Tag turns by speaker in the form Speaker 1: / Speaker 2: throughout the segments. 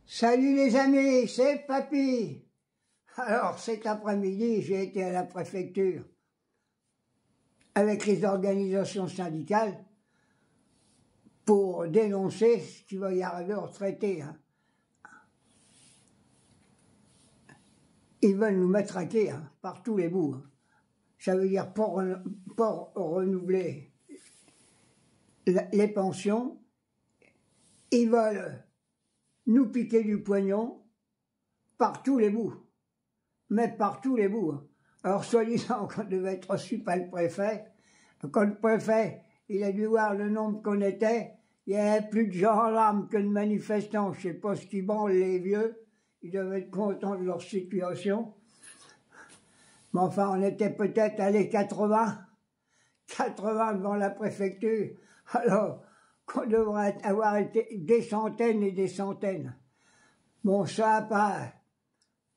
Speaker 1: Salut les amis, c'est Papy. Alors cet après-midi, j'ai été à la préfecture avec les organisations syndicales pour dénoncer ce qui va y arriver aux retraités. Ils veulent nous matraquer par tous les bouts. Ça veut dire pour renouveler les pensions. Ils veulent nous piquer du poignon par tous les bouts. Mais par tous les bouts. Alors, soi-disant qu'on devait être reçu par le préfet, quand le préfet, il a dû voir le nombre qu'on était, il y avait plus de gendarmes que de manifestants. Je sais pas ce qui branle les vieux. Ils devaient être contents de leur situation. Mais enfin, on était peut-être à les 80 devant la préfecture. Alors, qu'on devrait avoir été des centaines et des centaines. Bon, ça, pas.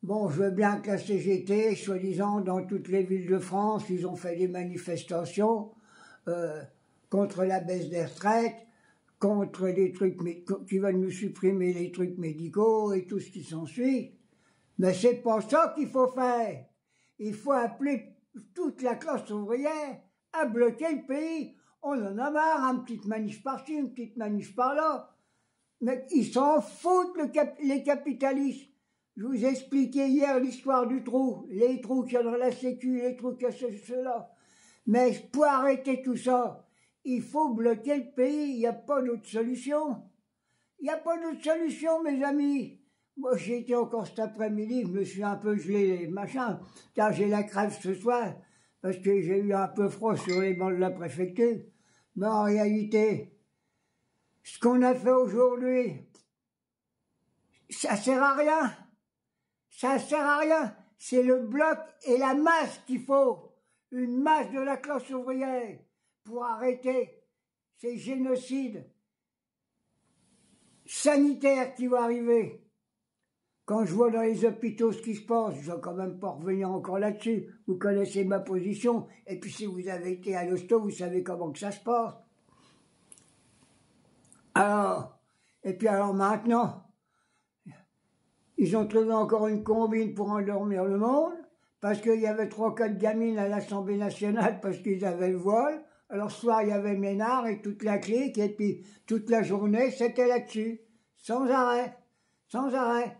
Speaker 1: Bon, je veux bien que la CGT, soi-disant, dans toutes les villes de France, ils ont fait des manifestations contre la baisse des retraites, contre les trucs qui veulent nous supprimer les trucs médicaux et tout ce qui s'ensuit. Mais c'est pas ça qu'il faut faire. Il faut appeler toute la classe ouvrière à bloquer le pays. On en a marre, une petite manif par-ci, une petite manif par-là. Mais ils s'en foutent, les capitalistes. Je vous ai expliqué hier l'histoire du trou, les trous qu'il y a dans la sécu, les trous qu'il y a cela. Mais pour arrêter tout ça, il faut bloquer le pays, il n'y a pas d'autre solution. Il n'y a pas d'autre solution, mes amis. Moi, j'ai été encore cet après-midi, je me suis un peu gelé les machins, car j'ai la crève ce soir, parce que j'ai eu un peu froid sur les bancs de la préfecture. Mais en réalité, ce qu'on a fait aujourd'hui, ça sert à rien. Ça sert à rien. C'est le bloc et la masse qu'il faut. Une masse de la classe ouvrière pour arrêter ces génocides sanitaires qui vont arriver. Quand je vois dans les hôpitaux ce qui se passe, je ne vais quand même pas revenir encore là-dessus. Vous connaissez ma position. Et puis si vous avez été à l'hosto, vous savez comment que ça se passe. Alors, et puis alors maintenant, ils ont trouvé encore une combine pour endormir le monde, parce qu'il y avait 3-4 gamines à l'Assemblée nationale parce qu'ils avaient le voile. Alors ce soir, il y avait Ménard et toute la clique, et puis toute la journée, c'était là-dessus. Sans arrêt. Sans arrêt.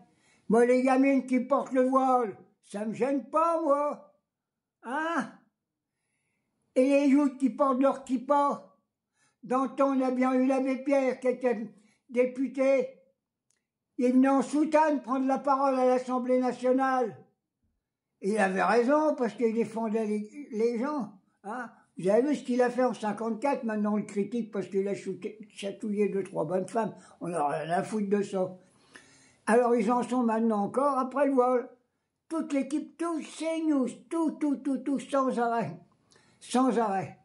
Speaker 1: Moi, les gamines qui portent le voile, ça me gêne pas, moi. Hein? Et les joutes qui portent leur kippa. Dans le temps, on a bien eu l'abbé Pierre qui était député. Il venait en soutane prendre la parole à l'Assemblée nationale. Et il avait raison, parce qu'il défendait les gens. Hein. Vous avez vu ce qu'il a fait en 54, maintenant on le critique parce qu'il a chatouillé 2-3 bonnes femmes. On n'a rien à foutre de ça. Alors ils en sont maintenant encore après le vol. Toute l'équipe, tous ces news, tout, sans arrêt. Sans arrêt.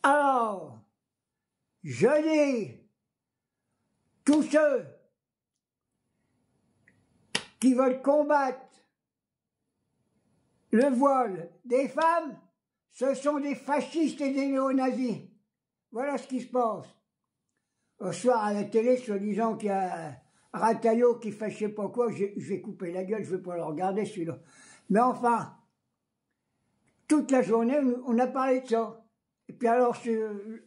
Speaker 1: Alors, je dis, tous ceux qui veulent combattre le voile des femmes, ce sont des fascistes et des néo-nazis. Voilà ce qui se passe. Au soir à la télé, soi-disant qu'il y a Rataillot qui fait je sais pas quoi, je vais couper la gueule, je vais pas le regarder celui-là. Mais enfin, toute la journée, on a parlé de ça. Et puis alors,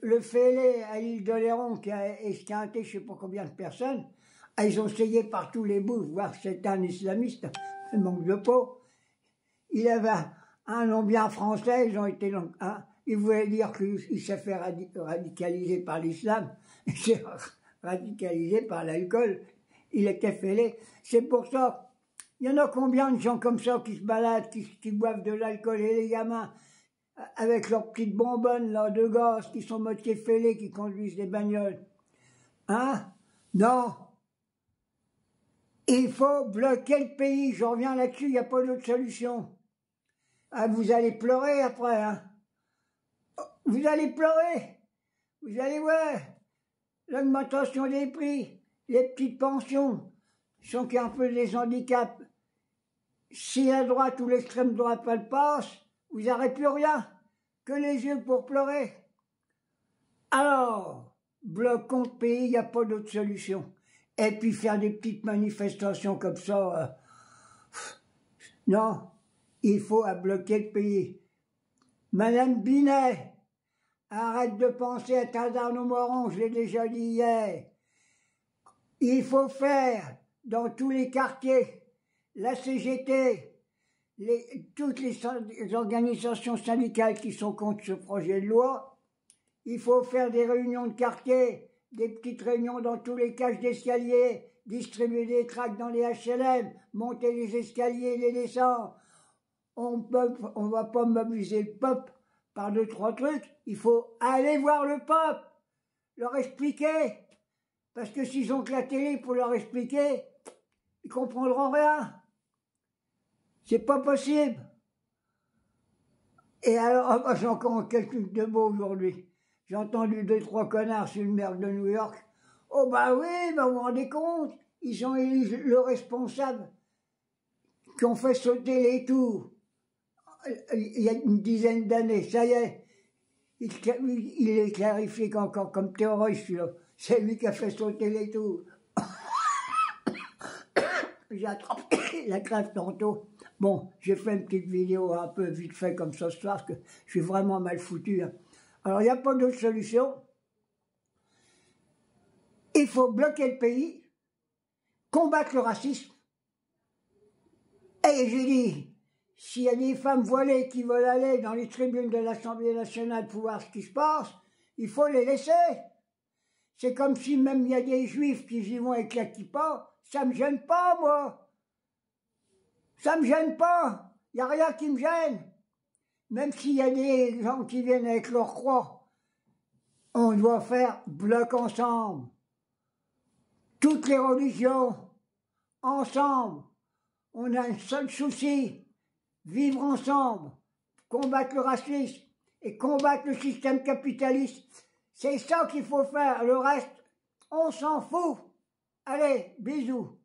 Speaker 1: le fêlé à l'île d'Oléron qui a esquinté je sais pas combien de personnes, ils ont essayé par tous les bouts, voir que c'était un islamiste, un manque de peau. Il avait un nom bien français, ils ont été il voulait dire qu'il s'est fait radicaliser par l'islam, il s'est radicalisé par l'alcool, il était fêlé. C'est pour ça, il y en a combien de gens comme ça qui se baladent, qui boivent de l'alcool, et les gamins, avec leurs petites bonbonnes là, de gaz, qui sont moitié fêlés, qui conduisent des bagnoles. Hein? Non. Il faut bloquer le pays, je reviens là-dessus, il n'y a pas d'autre solution. Ah, vous allez pleurer après, hein. Vous allez pleurer. Vous allez voir. L'augmentation des prix, les petites pensions, sont qu'il y a un peu des handicaps. Si la droite ou l'extrême droite elle passe, vous n'aurez plus rien. Que les yeux pour pleurer. Alors, bloquons le pays, il n'y a pas d'autre solution. et puis faire des petites manifestations comme ça. Non, il faut bloquer le pays. Madame Binet, arrête de penser à Tadano-Moron, je l'ai déjà dit hier. Il faut faire dans tous les quartiers, la CGT, toutes les organisations syndicales qui sont contre ce projet de loi, il faut faire des réunions de quartier, des petites réunions dans tous les cages d'escalier, distribuer des tracts dans les HLM, monter les escaliers, les descendre. On ne va pas mobiliser le peuple par 2-3 trucs, il faut aller voir le peuple, leur expliquer. Parce que s'ils ont que la télé pour leur expliquer, ils comprendront rien. C'est pas possible. Et alors, j'ai encore quelques de mots aujourd'hui. J'ai entendu 2-3 connards sur le maire de New York. Oh bah oui, bah vous vous rendez compte, ils ont élu le responsable qui ont fait sauter les tours il y a une dizaine d'années. Ça y est, il est clarifié encore comme terroriste. C'est lui qui a fait sauter les tours. J'ai attrapé la crève tantôt. Bon, j'ai fait une petite vidéo un peu vite fait comme ça ce soir, parce que je suis vraiment mal foutu. Hein. Alors, il n'y a pas d'autre solution. Il faut bloquer le pays, combattre le racisme. Et j'ai dit, s'il y a des femmes voilées qui veulent aller dans les tribunes de l'Assemblée nationale pour voir ce qui se passe, il faut les laisser. C'est comme si même il y a des juifs qui y vont avec la kippa, ça me gêne pas, moi. Ça me gêne pas. Il n'y a rien qui me gêne. Même s'il y a des gens qui viennent avec leur croix, on doit faire bloc ensemble. Toutes les religions, ensemble. On a un seul souci, vivre ensemble, combattre le racisme et combattre le système capitaliste. C'est ça qu'il faut faire. Le reste, on s'en fout. Allez, bisous.